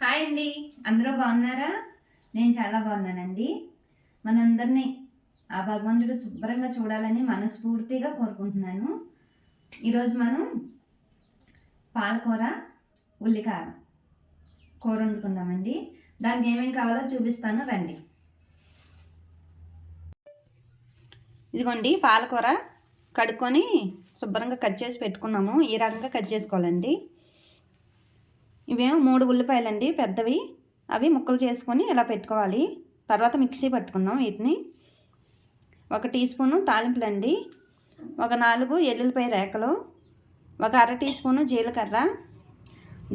Hi అండి, అందరూ బాగున్నారా? నేను చాలా బాగున్నానండి. మనందరినీ ఆ భగవంతుడు శుభ్రంగా చూడాలని మనస్ఫూర్తిగా కోరుకుంటున్నాను. ఈరోజు మనం పాలకూర ఉల్లికారం కూర వండుకుందామండి. దానికి ఏమేమి కావాలో చూపిస్తాను, రండి. ఇదిగోండి పాలకూర కడుక్కొని శుభ్రంగా కట్ చేసి పెట్టుకున్నాము. ఈ రకంగా కట్ చేసుకోవాలండి. ఇవేమో 3 ఉల్లిపాయలండి పెద్దవి, అవి ముక్కలు చేసుకొని ఇలా పెట్టుకోవాలి. తర్వాత మిక్సీ పట్టుకుందాం వీటిని. 1 టీ స్పూను తాలింపులండి, ఒక 4 ఎల్లుల్లిపాయ రేకలు, ఒక అర టీ స్పూను జీలకర్ర,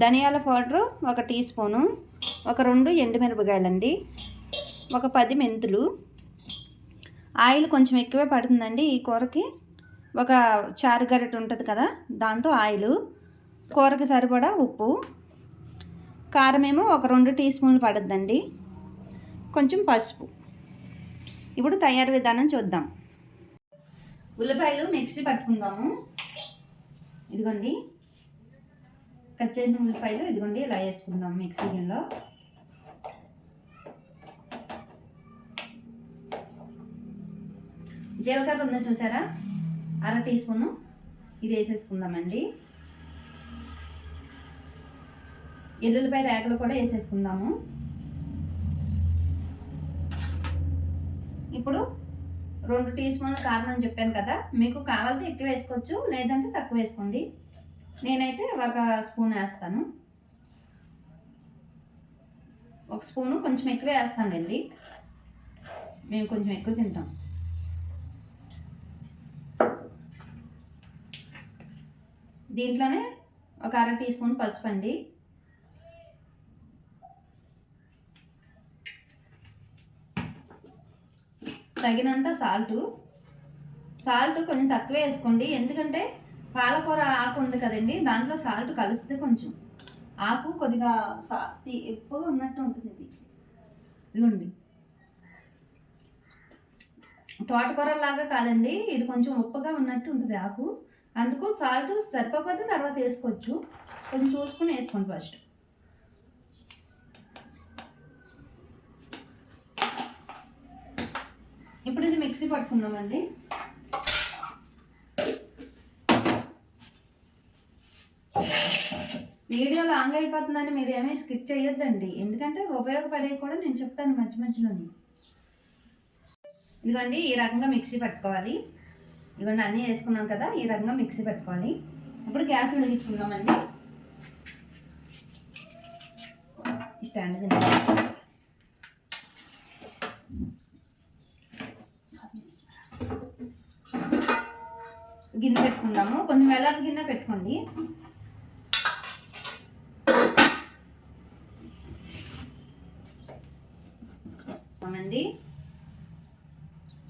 ధనియాల పౌడరు 1 టీ స్పూను, ఒక 2 ఎండుమిరపకాయలండి, ఒక 10 మెంతులు. ఆయిల్ కొంచెం ఎక్కువే పడుతుందండి ఈ కూరకి. ఒక చారు గరిటె ఉంటుంది కదా, దాంతో ఆయిల్, కూరకి సరిపడా ఉప్పు, కారం ఏమో ఒక 2 టీ స్పూన్లు పడుద్దండి, కొంచెం పసుపు. ఇప్పుడు తయారు విధానం చూద్దాం. ఉల్లిపాయలు మిక్సీ పట్టుకుందాము. ఇదిగోండి కట్ చేసిన ఉల్లిపాయలు, ఇదిగోండి ఇలా వేసుకుందాం మిక్సీ గిన్నెలో. జీలకర్ర ఉందో చూసారా, అర టీ స్పూను, ఇది వేసేసుకుందామండి. ఎల్లుల్లిపాయ రేకలు కూడా వేసేసుకుందాము. ఇప్పుడు 2 టీ స్పూన్ల కారం అని చెప్పాను కదా, మీకు కావాలంటే ఎక్కువ వేసుకోవచ్చు, లేదంటే తక్కువ వేసుకోండి. నేనైతే 1 స్పూన్ వేస్తాను. 1 స్పూను కొంచెం ఎక్కువ వేస్తానండి, మేము కొంచెం ఎక్కువ తింటాం. దీంట్లోనే ఒక అర టీ స్పూన్ పసుపు అండి, తగినంత సాల్ట్ కొంచెం తక్కువే వేసుకోండి, ఎందుకంటే పాలకూర ఆకు ఉంది కదండి, దాంట్లో సాల్ట్ కలుస్తుంది. కొంచెం ఆకు కొద్దిగా ఎక్కువగా ఉన్నట్టు ఉంటుంది. ఇదిగోండి, తోటకూర లాగా కాదండి, ఇది కొంచెం ఉప్పగా ఉన్నట్టు ఉంటుంది ఆకు, అందుకు సాల్ట్ సరిపోతే తర్వాత వేసుకోవచ్చు. కొంచెం చూసుకుని వేసుకోండి ఫస్ట్. ఇప్పుడు ఇది మిక్సీ పట్టుకుందామండి. వీడియో లాంగ్ అయిపోతుందని మీరు ఏమీ స్కిప్ చేయొద్దండి, ఎందుకంటే ఉపయోగపడేవి కూడా నేను చెప్తాను మధ్య మధ్యలోని. ఇదిగోండి ఈ రకంగా మిక్సీ పట్టుకోవాలి. ఇవన్నీ అన్నీ వేసుకున్నాం కదా, ఈ రకంగా మిక్సీ పెట్టుకోవాలి. ఇప్పుడు గ్యాస్ వెలిగించుకుందామండి. స్టాండ్ గిన్నె పెట్టుకుందాము. కొంచెం వెల్లడి గిన్నె పెట్టుకోండి. అవునండి,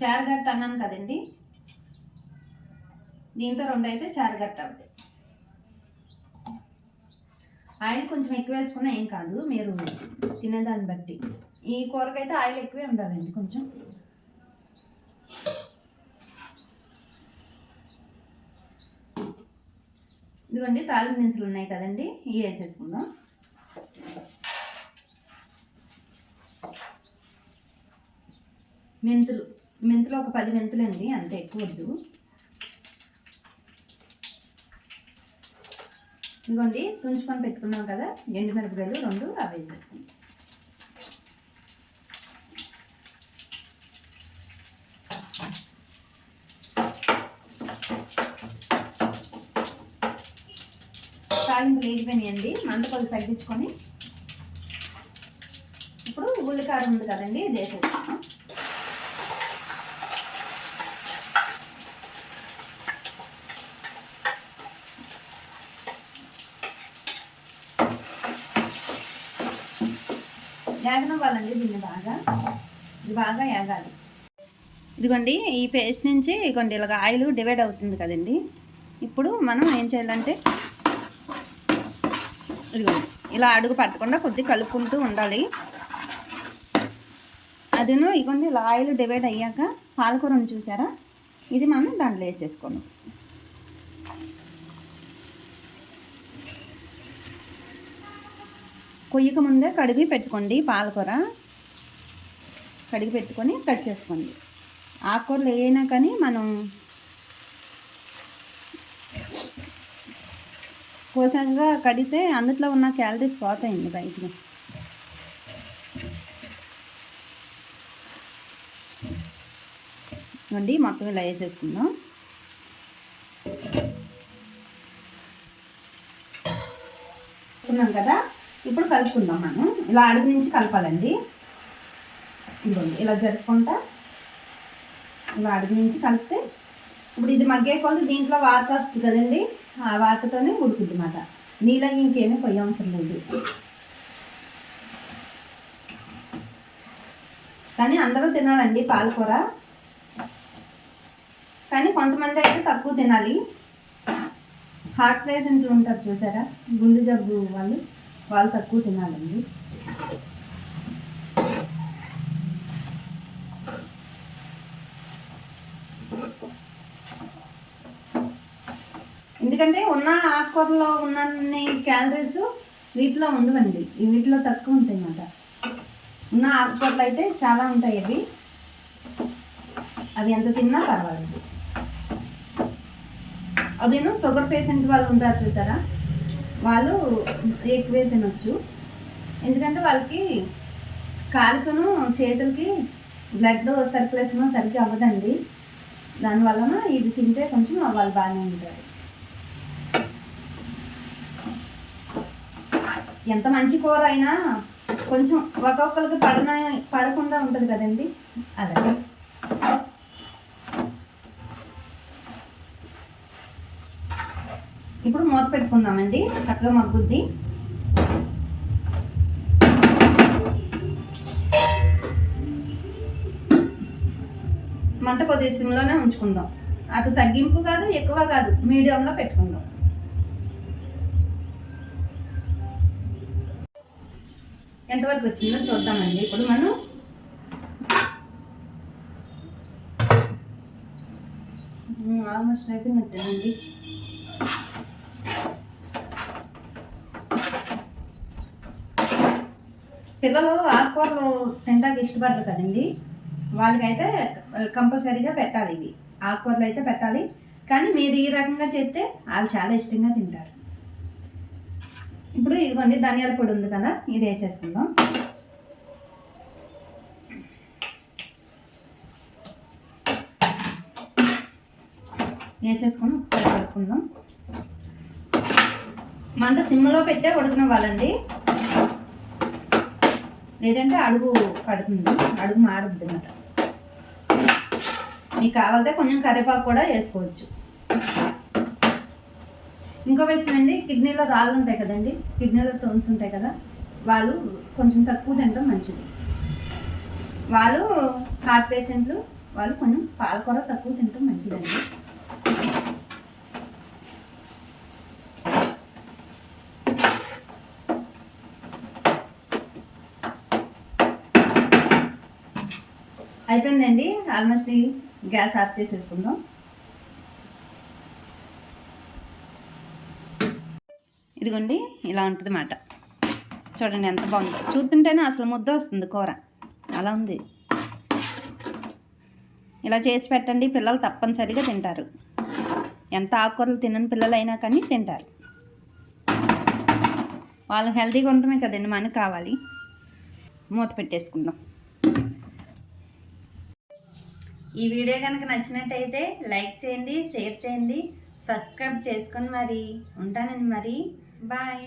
చారుగట్ట అన్నాను కదండి, దీంతో 2 అయితే చారుగట్ట అవుతాయి. ఆయిల్ కొంచెం ఎక్కువ వేసుకున్నా ఏం కాదు, మీరు తినేదాన్ని బట్టి. ఈ కూరకైతే ఆయిల్ ఎక్కువే ఉండాలండి కొంచెం. ఇదిగోండి తాలింపు దినుసులు ఉన్నాయి కదండి, ఇవి వేసేసుకుందాం. మెంతులు ఒక 10 మెంతులండి, అంతే, ఎక్కువ వద్దు. ఇదిగోండి తుంచుకొని పెట్టుకున్నాం కదా ఎండుమిరపకాయలు 2, అవి వేసేసుకుందాం. తాలింపులు వేగిపోయినాయండి, మంట కొద్ది తగ్గించుకొని ఇప్పుడు ఉల్లికారం ఉంది కదండి, ఇది వేసేసుకున్నాం. యాగనివ్వాలండి దీన్ని ఇది బాగా యాగాలి. ఇదిగోండి ఈ పేస్ట్ నుంచి ఇదిగోండి ఇలాగ ఆయిల్ డివైడ్ అవుతుంది కదండి. ఇప్పుడు మనం ఏం చేయాలంటే ఇదిగోండి ఇలా అడుగు పట్టకుండా కొద్దిగా కలుపుకుంటూ ఉండాలి. అదిను ఇదిగోండి ఇలా ఆయిల్ డివైడ్ అయ్యాక పాలకూరను చూసారా, ఇది మనం దాంట్లో వేసేసుకోండి. కొయ్యక ముందే కడిగి పెట్టుకోండి. పాలకూర కడిగి పెట్టుకొని కట్ చేసుకోండి. ఆకుకూరలు ఏమైనా కానీ మనం కోసంగా కడిగితే అందులో ఉన్న క్యాలరీస్ పోతాయండి బయటికి. ఇవ్వండి, మొత్తం ఇలా వేసేసుకుందాం. కదా, ఇప్పుడు కలుపుకుందాం. మనం ఇలా అడుగు నుంచి కలపాలండి. ఇదిగోండి, ఇలా జరుపుకుంటా ఇలా అడుగు నుంచి కలిపితే ఇప్పుడు ఇది మగ్గే కొద్ది దీంట్లో వాటర్ వస్తుంది కదండి, ఆ వాటర్తోనే ఉడుకుద్ది అన్నమాట. నీళ్ళకి ఇంకేమీ పొయ్యి అవసరం లేదు. కానీ అందరూ తినాలండి పాలకూర, కానీ కొంతమంది అయితే తక్కువ తినాలి. హార్ట్ పేషెంట్లు ఉంటారు చూసారా, గుండె జబ్బు వాళ్ళు తక్కువ తినాలండి. ఎందుకంటే ఉన్న ఆకుకూరలో ఉన్నన్ని క్యాలరీస్ వీటిలో ఉండవండి, వీటిలో తక్కువ ఉంటాయి అన్నమాట. ఉన్న ఆకుకూరలు అయితే చాలా ఉంటాయి. అవి ఎంత తిన్నా పర్వాలేదు. అదేను షుగర్ పేషెంట్ వాళ్ళు ఉంటారు చూసారా, వాళ్ళు ఎక్కువే తినొచ్చు. ఎందుకంటే వాళ్ళకి కాలుకను చేతులకి బ్లడ్ సర్క్యులేషన్ సరిగ్గా అవ్వదండి. దానివలన ఇది తింటే కొంచెం వాళ్ళు బాగానే ఉంటారు. ఎంత మంచి కూర అయినా కొంచెం ఒక్కొక్కరికి పడకుండా ఉంటుంది కదండి, అలాగే. ఇప్పుడు మూత పెట్టుకుందామండి, చక్కగా మగ్గుద్ది. మంట కొద్దిగా సిమ్లోనే ఉంచుకుందాం. అటు తగ్గింపు కాదు, ఎక్కువ కాదు, మీడియంలో పెట్టుకుందాం. ఎంతవరకు వచ్చిందో చూద్దామండి. ఇప్పుడు మనం ఆల్మోస్ట్ అయిపోయినట్టేనండి. పిల్లలు ఆకుకూరలు తింటానికి ఇష్టపడరు కదండి, వాళ్ళకైతే కంపల్సరీగా పెట్టాలి. ఇవి ఆకుకూరలు అయితే పెట్టాలి. కానీ మీరు ఈ రకంగా చేస్తే వాళ్ళు చాలా ఇష్టంగా తింటారు. ఇప్పుడు ఇదిగోండి, ధనియాల పొడి ఉంది కదా, ఇది వేసేసుకుందాం. వేసేసుకొని ఒకసారి కలుపుకుందాం. మంట సిమ్లో పెట్టే ఉడకనివ్వాలండి, లేదంటే అడుగు పడుతుంది, అడుగు మాడుద్ది అన్నమాట. మీకు కావాలంటే కొంచెం కరివేపాకు కూడా వేసుకోవచ్చు. ఇంకో విషయం అండి, కిడ్నీలో రాళ్ళు ఉంటాయి కదండి, కిడ్నీలో స్టోన్స్ ఉంటాయి కదా, వాళ్ళు కొంచెం తక్కువ తినడం మంచిది. వాళ్ళు హార్ట్ పేషెంట్లు వాళ్ళు కొంచెం పాలకూర తక్కువ తినడం మంచిదండి. అయిపోయిందండి, ఆల్మోస్ట్ గ్యాస్ ఆఫ్ చేసేసుకుందాం. ఇదిగోండి, ఇలా ఉంటుంది అన్నమాట. చూడండి ఎంత బాగుందో, చూస్తుంటేనే అసలు ముద్ద వస్తుంది కూర, అలా ఉంది. ఇలా చేసి పెట్టండి, పిల్లలు తప్పనిసరిగా తింటారు. ఎంత ఆకుకూరలు తినని పిల్లలైనా కానీ తింటారు. వాళ్ళు హెల్తీగా ఉండటమే కదండి మనకు కావాలి. మూత పెట్టేసుకుందాం. ఈ వీడియో కనుక నచ్చినట్టయితే లైక్ చేయండి, షేర్ చేయండి, సబ్స్క్రైబ్ చేసుకొని మరి ఉంటానండి. మరి బాయ్.